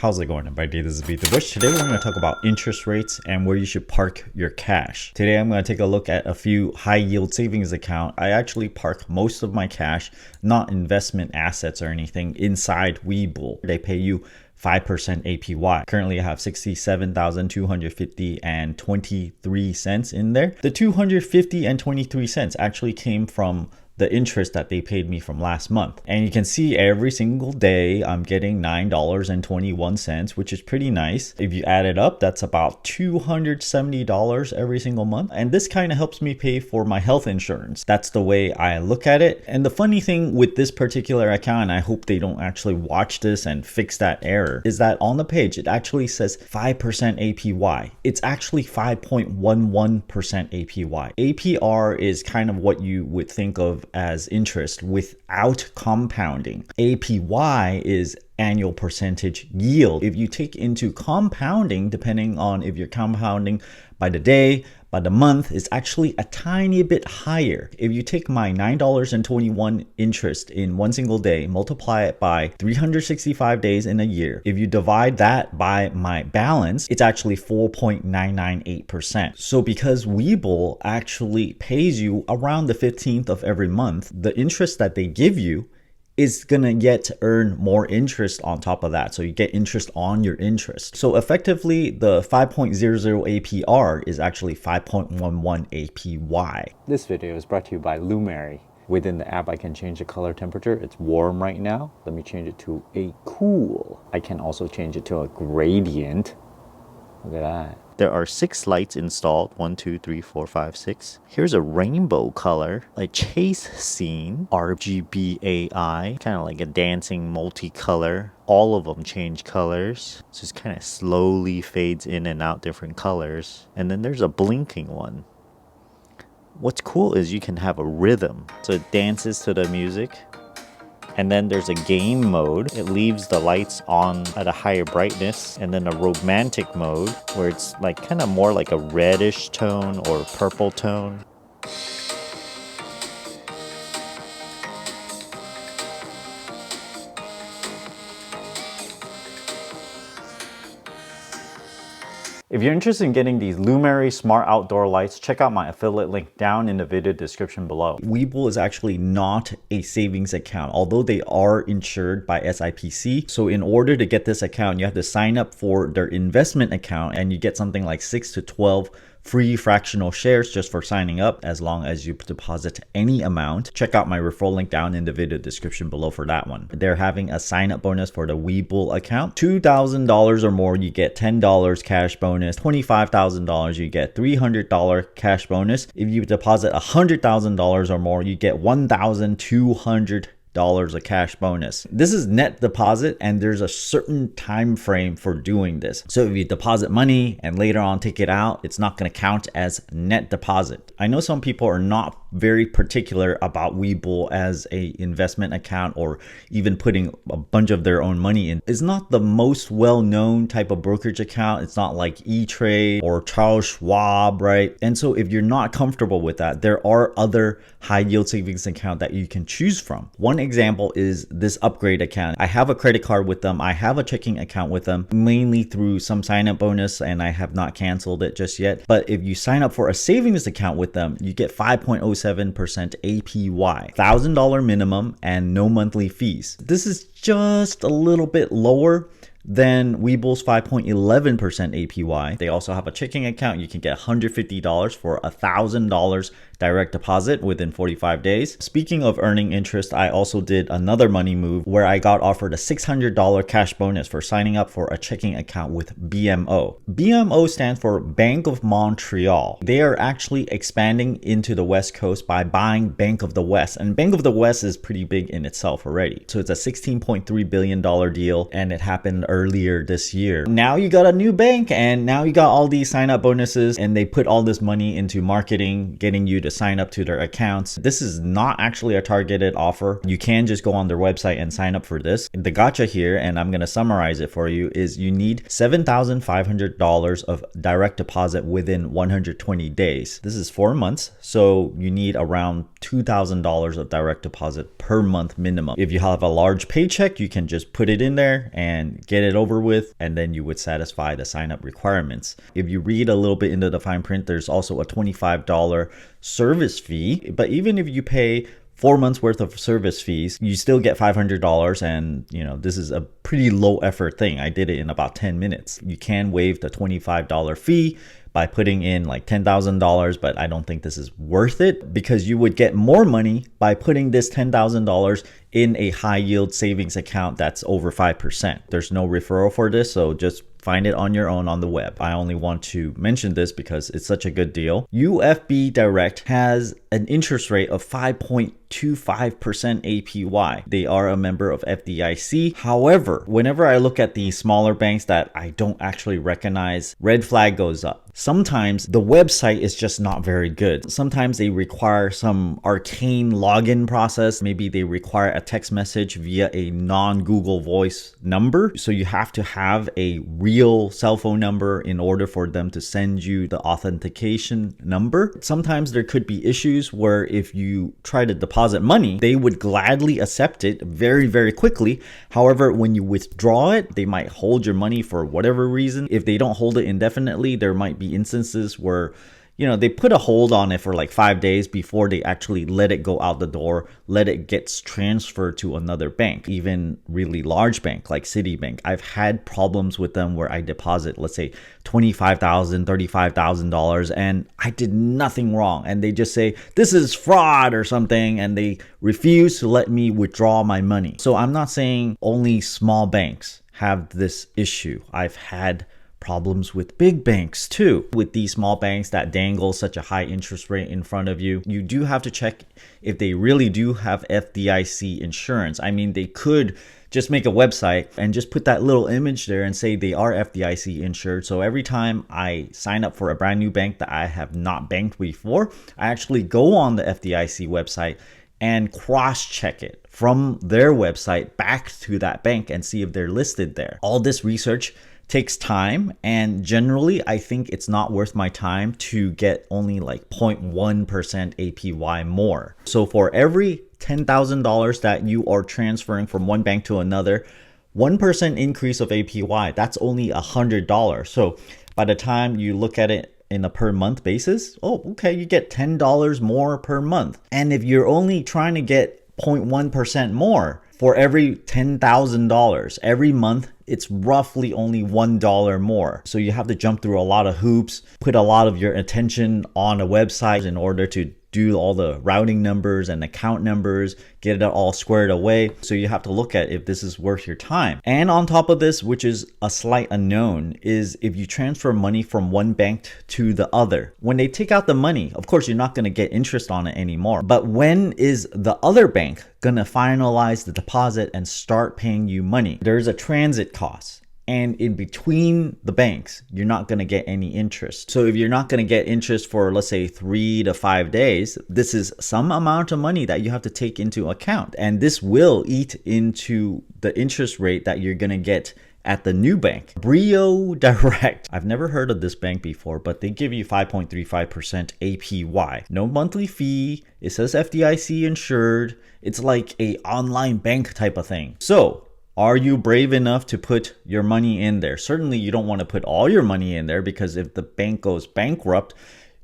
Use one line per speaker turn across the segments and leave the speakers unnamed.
How's it going, everybody? This is BeatTheBush. Today we're going to talk about interest rates and where you should park your cash. Today I'm going to take a look at a few high yield savings accounts. I actually park most of my cash, not investment assets or anything, inside Weebl. They pay you 5% APY. Currently I have 67,250 and 23 cents in there. The 250 and 23 cents actually came from the interest that they paid me from last month. And you can see every single day I'm getting $9.21, which is pretty nice. If you add it up, that's about $270 every single month. And this kind of helps me pay for my health insurance. That's the way I look at it. And the funny thing with this particular account, and I hope they don't actually watch this and fix that error, is that on the page, it actually says 5% APY. It's actually 5.11% APY. APR is kind of what you would think of as interest without compounding. APY is annual percentage yield. If you take into compounding, depending on if you're compounding by the day, by the month, it's actually a tiny bit higher. If you take my $9.21 interest in one single day, multiply it by 365 days in a year. If you divide that by my balance, it's actually 4.998%. So because Weebl actually pays you around the 15th of every month, the interest that they give you is gonna get to earn more interest on top of that. So you get interest on your interest. So effectively, the 5.00 APR is actually 5.11 APY.
This video is brought to you by Lumary. Within the app, I can change the color temperature. It's warm right now. Let me change it to a cool. I can also change it to a gradient. Look at that. There are 6 lights installed. 1, 2, 3, 4, 5, 6. Here's a rainbow color, a chase scene, RGBAI, kind of like a dancing multicolor. All of them change colors. So it kind of slowly fades in and out different colors. And then there's a blinking one. What's cool is you can have a rhythm. So it dances to the music. And then there's a game mode. It leaves the lights on at a higher brightness. And then a romantic mode where it's like kind of more like a reddish tone or purple tone. If you're interested in getting these Lumary smart outdoor lights, check out my affiliate link down in the video description below.
Weebl is actually not a savings account, although they are insured by SIPC. So in order to get this account, you have to sign up for their investment account and you get something like 6 to 12 free fractional shares just for signing up, as long as you deposit any amount. Check out my referral link down in the video description below for that one. They're having a sign up bonus for the Weebl account. $2,000 or more, you get $10 cash bonus. $25,000, you get $300 cash bonus. If you deposit $100,000 or more, you get $1,200 a cash bonus. This is net deposit and there's a certain time frame for doing this. So if you deposit money and later on take it out, it's not going to count as net deposit. I know some people are not very particular about Weebl as a investment account or even putting a bunch of their own money in. It's not the most well-known type of brokerage account. It's not like E-Trade or Charles Schwab, right? And so if you're not comfortable with that, there are other high yield savings account that you can choose from. One example is this upgrade account. I have a credit card with them. I have a checking account with them, mainly through some sign up bonus, and I have not canceled it just yet. But if you sign up for a savings account with them, you get 5.07% APY, $1,000 minimum and no monthly fees. This is just a little bit lower than Weebl's 5.11% APY. They also have a checking account. You can get $150 for $1,000 direct deposit within 45 days. Speaking of earning interest, I also did another money move where I got offered a $600 cash bonus for signing up for a checking account with BMO. BMO stands for Bank of Montreal. They are actually expanding into the West Coast by buying Bank of the West. And Bank of the West is pretty big in itself already. So it's a $16.3 billion deal and it happened earlier this year. Now you got a new bank and now you got all these sign up bonuses and they put all this money into marketing, getting you to to sign up to their accounts. This is not actually a targeted offer. You can just go on their website and sign up for this. The gotcha here, and I'm going to summarize it for you, is you need $7,500 of direct deposit within 120 days. This is 4 months, so you need around $2,000 of direct deposit per month minimum. If you have a large paycheck, you can just put it in there and get it over with, and then you would satisfy the sign up requirements. If you read a little bit into the fine print, there's also a $25 service fee, but even if you pay 4 months worth of service fees, you still get $500. And this is a pretty low effort thing. I did it in about 10 minutes. You can waive the $25 fee by putting in like $10,000, but I don't think this is worth it, because you would get more money by putting this $10,000 in a high yield savings account that's over 5%. There's no referral for this, so just find it on your own on the web. I only want to mention this because it's such a good deal. UFB Direct has an interest rate of 5.25% APY. They are a member of FDIC. However, whenever I look at the smaller banks that I don't actually recognize, red flag goes up. Sometimes the website is just not very good. Sometimes they require some arcane login process. Maybe they require a text message via a non-Google Voice number. So you have to have a real cell phone number in order for them to send you the authentication number. Sometimes there could be issues where if you try to deposit money, they would gladly accept it very, very quickly. However, when you withdraw it, they might hold your money for whatever reason. If they don't hold it indefinitely, there might be instances where they put a hold on it for like 5 days before they actually let it go out the door, let it get transferred to another bank, even really large bank like Citibank. I've had problems with them where I deposit, let's say $25,000, $35,000, and I did nothing wrong. And they just say, this is fraud or something, and they refuse to let me withdraw my money. So I'm not saying only small banks have this issue. I've had problems with big banks too. With these small banks that dangle such a high interest rate in front of you, you do have to check if they really do have FDIC insurance. I mean, they could just make a website and just put that little image there and say they are FDIC insured. So every time I sign up for a brand new bank that I have not banked before, I actually go on the FDIC website and cross-check it from their website back to that bank and see if they're listed there. All this research takes time, and generally I think it's not worth my time to get only like 0.1% APY more. So for every $10,000 that you are transferring from one bank to another, 1% increase of APY, that's only $100. So by the time you look at it in a per month basis, okay, you get $10 more per month. And if you're only trying to get 0.1% more for every $10,000 every month, it's roughly only $1 more. So you have to jump through a lot of hoops, put a lot of your attention on a website in order to do all the routing numbers and account numbers, get it all squared away. So you have to look at if this is worth your time. And on top of this, which is a slight unknown, is if you transfer money from one bank to the other. When they take out the money, of course, you're not going to get interest on it anymore. But when is the other bank going to finalize the deposit and start paying you money? There's a transit cost. And in between the banks, you're not going to get any interest. So if you're not going to get interest for, let's say, 3 to 5 days, this is some amount of money that you have to take into account. And this will eat into the interest rate that you're going to get at the new bank. Brio Direct. I've never heard of this bank before, but they give you 5.35% APY. No monthly fee. It says FDIC insured. It's like a online bank type of thing. So are you brave enough to put your money in there? Certainly you don't want to put all your money in there, because if the bank goes bankrupt,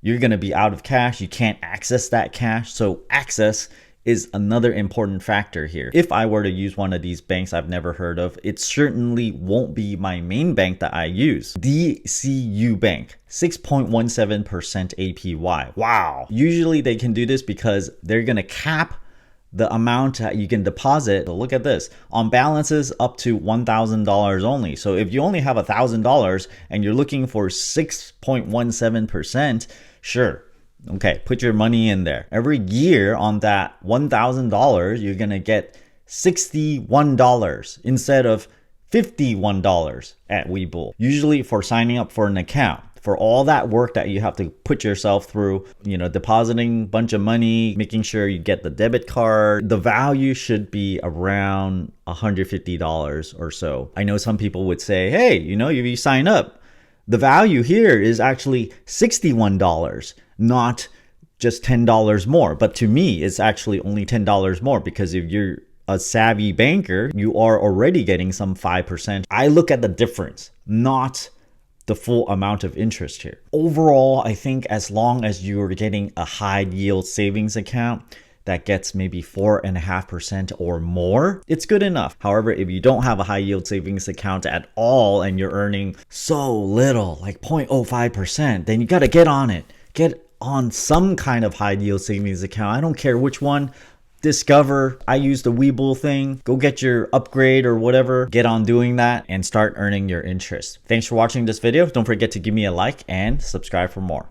you're going to be out of cash. You can't access that cash. So access is another important factor here. If I were to use one of these banks I've never heard of, it certainly won't be my main bank that I use. DCU Bank, 6.17% APY. Wow. Usually they can do this because they're going to cap the amount that you can deposit. So look at this, on balances up to $1,000 only. So if you only have $1,000 and you're looking for 6.17%, sure. Okay, put your money in there. Every year on that $1,000, you're going to get $61 instead of $51 at Weebl. Usually for signing up for an account, for all that work that you have to put yourself through, you know, depositing a bunch of money, making sure you get the debit card, the value should be around $150 or so. I know some people would say, hey, you know, if you sign up, the value here is actually $61, not just $10 more. But to me, it's actually only $10 more, because if you're a savvy banker, you are already getting some 5%. I look at the difference, not the full amount of interest here. Overall, I think as long as you're getting a high yield savings account that gets maybe 4.5% or more, it's good enough. However, if you don't have a high yield savings account at all and you're earning so little, like 0.05%, then you got to get on it. Get on some kind of high yield savings account. I don't care which one. Discover. I use the Weebl thing. Go get your upgrade or whatever. Get on doing that and start earning your interest. Thanks for watching this video. Don't forget to give me a like and subscribe for more.